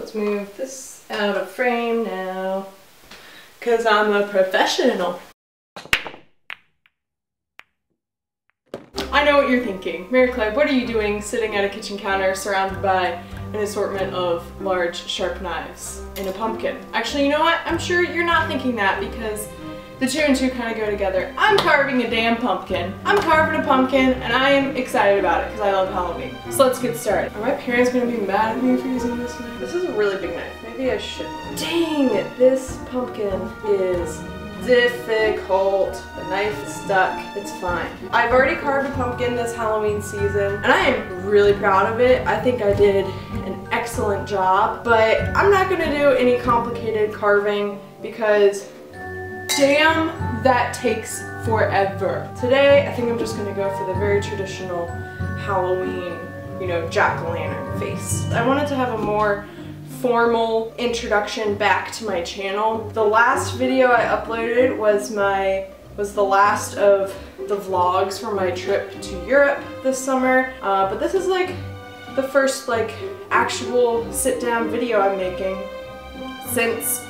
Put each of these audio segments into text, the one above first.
let's move this out of frame now, because I'm a professional. I know what you're thinking. MacLeod, what are you doing sitting at a kitchen counter surrounded by an assortment of large, sharp knives and a pumpkin? Actually, you know what? I'm sure you're not thinking that, because the two and two kind of go together. I'm carving a damn pumpkin. I'm carving a pumpkin, and I am excited about it because I love Halloween. So let's get started. Are my parents gonna be mad at me for using this knife? This is a really big knife. Maybe I shouldn't. Dang, this pumpkin is difficult. The knife is stuck. It's fine. I've already carved a pumpkin this Halloween season, and I am really proud of it. I think I did an excellent job, but I'm not gonna do any complicated carving because damn, that takes forever. Today, I think I'm just gonna go for the very traditional Halloween, you know, jack-o'-lantern face. I wanted to have a more formal introduction back to my channel. The last video I uploaded was the last of the vlogs from my trip to Europe this summer, but this is like the first like actual sit-down video I'm making since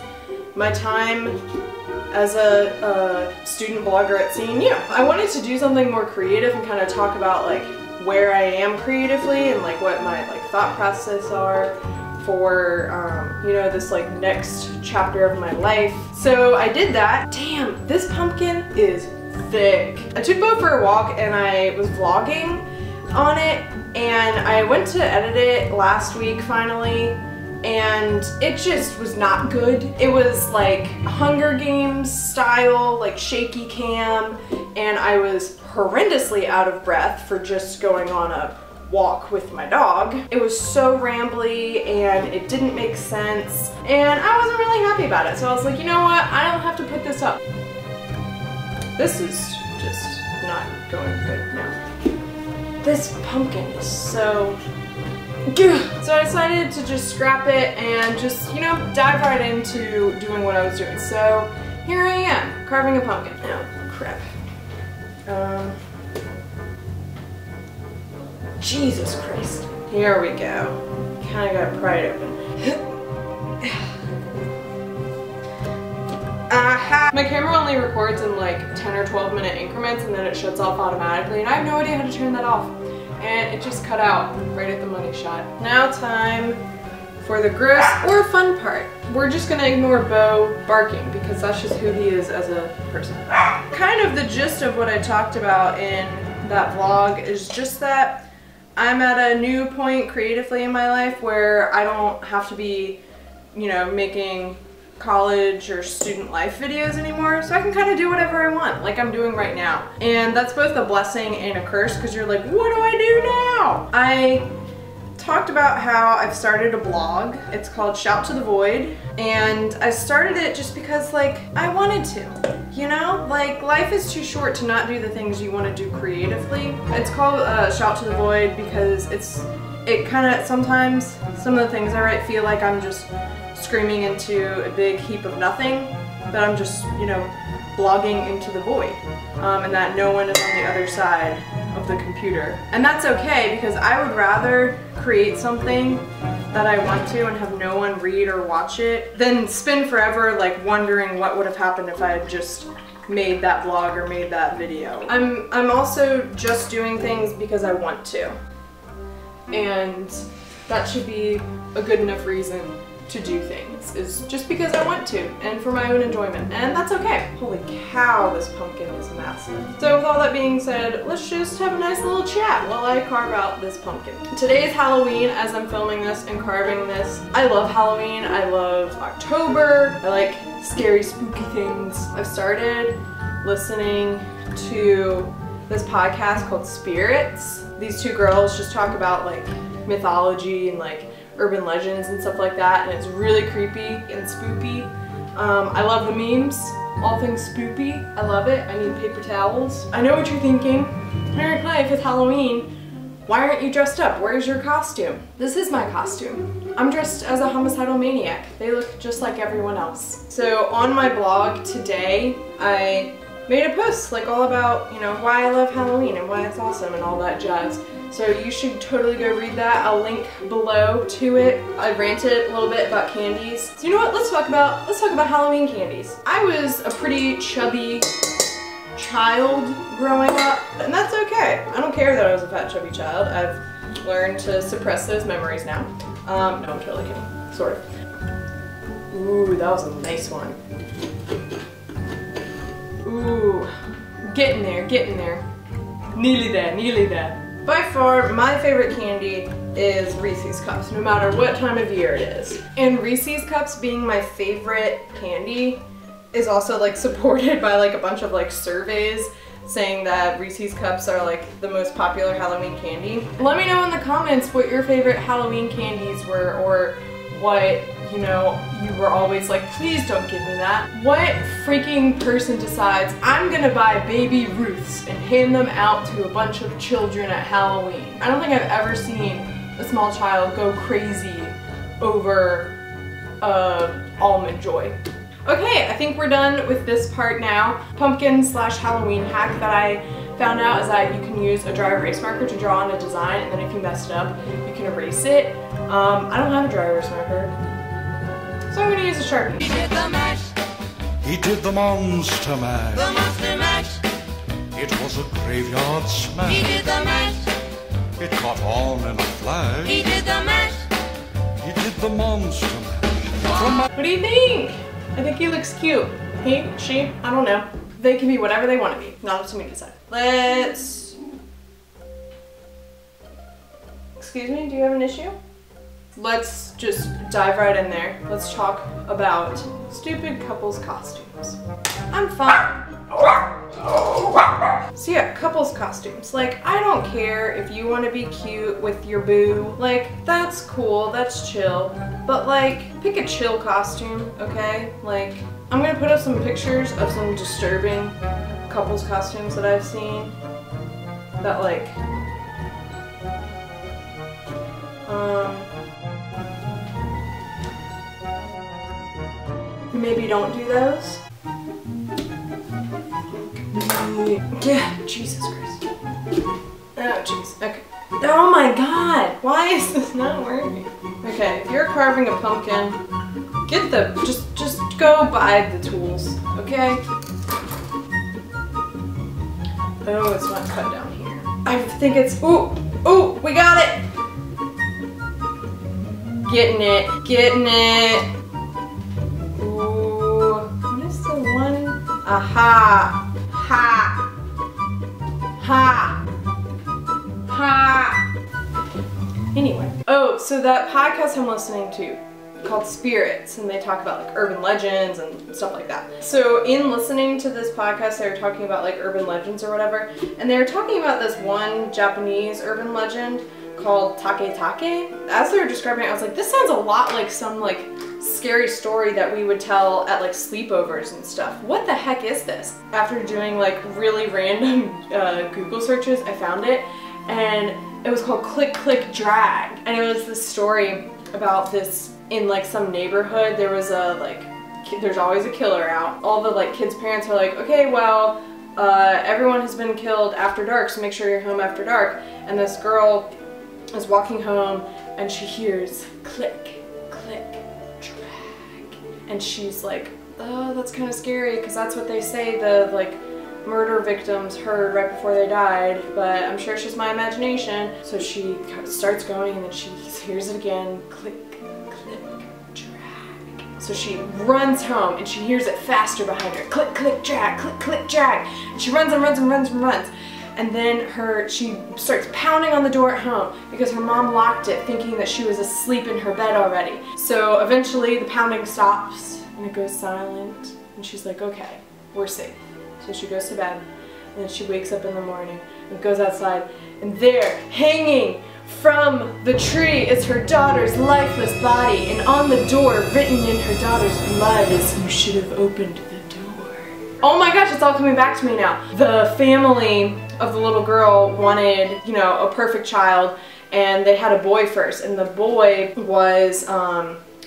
my time as a student blogger at CNU. I wanted to do something more creative and kind of talk about like where I am creatively and like what my like thought process are for you know, this like next chapter of my life. So I did that. Damn, this pumpkin is thick. I took Bo for a walk and I was vlogging on it, and I went to edit it last week finally, and it just was not good. It was like Hunger Games style, like shaky cam, and I was horrendously out of breath for just going on a walk with my dog. It was so rambly and it didn't make sense, and I wasn't really happy about it. So I was like, you know what? I don't have to put this up. This is just not going good now. This pumpkin is so... So I decided to just scrap it and just, you know, dive right into doing what I was doing. So here I am, carving a pumpkin. Oh, crap. Jesus Christ. Here we go. Kinda gotta pry it open. My camera only records in like 10 or 12 minute increments, and then it shuts off automatically, and I have no idea how to turn that off. And it just cut out right at the money shot. Now time for the gross or fun part. We're just gonna ignore Bo barking because that's just who he is as a person. Kind of the gist of what I talked about in that vlog is just that I'm at a new point creatively in my life where I don't have to be, you know, making college or student life videos anymore, so I can kind of do whatever I want, like I'm doing right now. And that's both a blessing and a curse, because you're like, what do I do now? I talked about how I've started a blog. It's called Shout to the Void, and I started it just because like I wanted to, you know, like life is too short to not do the things you want to do creatively. It's called Shout to the Void because it kind of, sometimes some of the things I write feel like I'm just screaming into a big heap of nothing, that I'm just, you know, blogging into the void, and that no one is on the other side of the computer. And that's okay, because I would rather create something that I want to and have no one read or watch it than spend forever like wondering what would have happened if I had just made that blog or made that video. I'm also just doing things because I want to, and that should be a good enough reason to do things, is just because I want to and for my own enjoyment, and that's okay. Holy cow, this pumpkin is massive. So with all that being said, let's just have a nice little chat while I carve out this pumpkin. Today is Halloween as I'm filming this and carving this. I love Halloween, I love October, I like scary spooky things. I've started listening to this podcast called Spirits. These two girls just talk about like mythology and like urban legends and stuff like that, and it's really creepy and spoopy. I love the memes, all things spoopy. I love it. I need paper towels. I know what you're thinking. MacLeod, it's Halloween. Why aren't you dressed up? Where's your costume? This is my costume. I'm dressed as a homicidal maniac. They look just like everyone else. So on my blog today, I made a post like all about, you know, why I love Halloween and why it's awesome and all that jazz. So you should totally go read that. I'll link below to it. I ranted a little bit about candies. So you know what? Let's talk about Halloween candies. I was a pretty chubby child growing up, and that's okay. I don't care that I was a fat chubby child. I've learned to suppress those memories now. No, I'm totally kidding. Sort of. Ooh, that was a nice one. Ooh, getting there, getting there. Nearly there, nearly there. By far, my favorite candy is Reese's Cups, no matter what time of year it is. And Reese's Cups being my favorite candy is also like supported by like a bunch of like surveys saying that Reese's Cups are like the most popular Halloween candy. Let me know in the comments what your favorite Halloween candies were, or what, you know, you were always like, please don't give me that. What freaking person decides, I'm gonna buy Baby Ruths and hand them out to a bunch of children at Halloween? I don't think I've ever seen a small child go crazy over Almond Joy. Okay, I think we're done with this part now. Pumpkin/Halloween hack that I found out is that you can use a dry erase marker to draw on a design, and then if you mess it up, you can erase it. I don't have a dry erase marker, so I'm gonna use a Sharpie. He did the mash. He did the monster mash. The monster mash. It was a graveyard smash. He did the mash. It caught on in a flash. He did the mash. He did the monster mash. From my What do you think? I think he looks cute. He, she, I don't know. They can be whatever they want to be. Not up to me to decide. Let's... Excuse me, do you have an issue? Let's just dive right in there. Let's talk about stupid couples costumes. I'm fine. So yeah, couples costumes. Like, I don't care if you want to be cute with your boo. Like, that's cool, that's chill. But like, pick a chill costume, okay? Like, I'm gonna put up some pictures of some disturbing couples costumes that I've seen. That like, maybe don't do those. Yeah, Jesus Christ. Oh, jeez. Okay. Oh my God! Why is this not working? Okay, if you're carving a pumpkin, get the just go buy the tools, okay? Oh, it's not cut down here. I think it's ooh, we got it! Getting it, getting it. Ooh, what is the one? Aha! Ha! Ha! Ha! Anyway. Oh, so that podcast I'm listening to called Spirits, and they talk about like urban legends and stuff like that. So in listening to this podcast, they were talking about like urban legends or whatever, and they were talking about this one Japanese urban legend called Take Take. As they were describing it, I was like, this sounds a lot like some like scary story that we would tell at like sleepovers and stuff. What the heck is this? After doing like really random Google searches, I found it, and it was called Click Click Drag, and it was this story about this in like some neighborhood. There was a like, there's always a killer out. All the like kids' parents are like, okay, well, everyone has been killed after dark, so make sure you're home after dark. And this girl is walking home and she hears click, click, drag. And she's like, oh, that's kind of scary, because that's what they say the like murder victims heard right before they died, but I'm sure it's just my imagination. So she starts going and then she hears it again, click, click, drag. So she runs home and she hears it faster behind her, click, click, drag, click, click, drag. And she runs and runs and runs and runs. And then she starts pounding on the door at home because her mom locked it thinking that she was asleep in her bed already. So eventually the pounding stops and it goes silent, and she's like, okay, we're safe. So she goes to bed, and then she wakes up in the morning and goes outside, and there, hanging from the tree, is her daughter's lifeless body, and on the door, written in her daughter's blood, is, you should have opened the door. Oh my gosh, it's all coming back to me now. The family of the little girl wanted, you know, a perfect child, and they had a boy first, and the boy was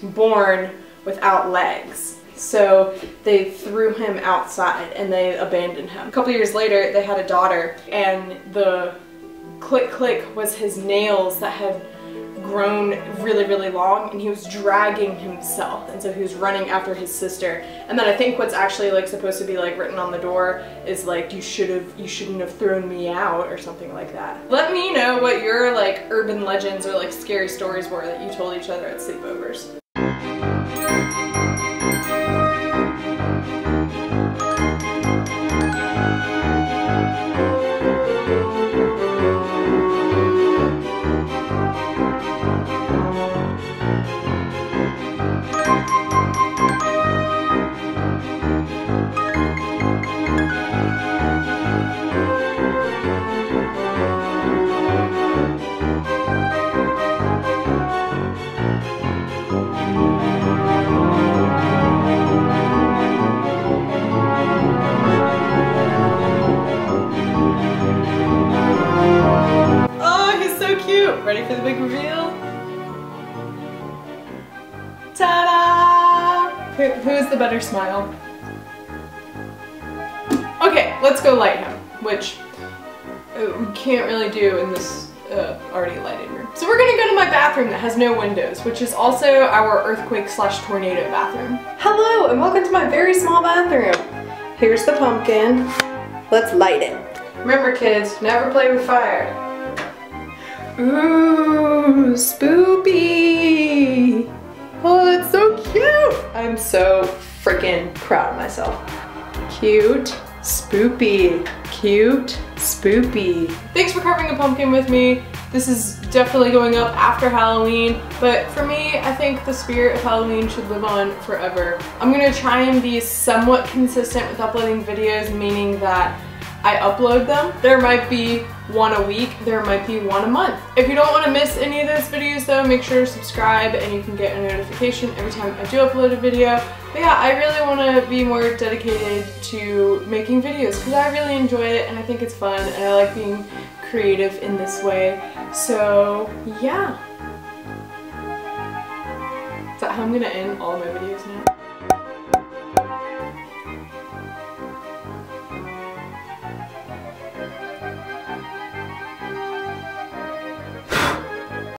born without legs. So they threw him outside and they abandoned him. A couple years later, they had a daughter, and the click click was his nails that had grown really, really long, and he was dragging himself, and so he was running after his sister. And then I think what's actually like supposed to be like written on the door is like, you shouldn't have thrown me out, or something like that. Let me know what your like urban legends or like scary stories were that you told each other at sleepovers. Ready for the big reveal? Ta-da! Who's the better smile? Okay, let's go light him, which we can't really do in this already lighted room. So we're gonna go to my bathroom that has no windows, which is also our earthquake/tornado bathroom. Hello, and welcome to my very small bathroom. Here's the pumpkin. Let's light it. Remember kids, never play with fire. Ooh, Spoopy! Oh, that's so cute! I'm so freaking proud of myself. Cute Spoopy. Cute Spoopy. Thanks for carving a pumpkin with me. This is definitely going up after Halloween, but for me, I think the spirit of Halloween should live on forever. I'm gonna try and be somewhat consistent with uploading videos, meaning that I upload them. There might be one a week, there might be one a month. If you don't want to miss any of those videos though, make sure to subscribe and you can get a notification every time I do upload a video. But yeah, I really want to be more dedicated to making videos because I really enjoy it and I think it's fun and I like being creative in this way. So yeah. Is that how I'm gonna end all my videos now?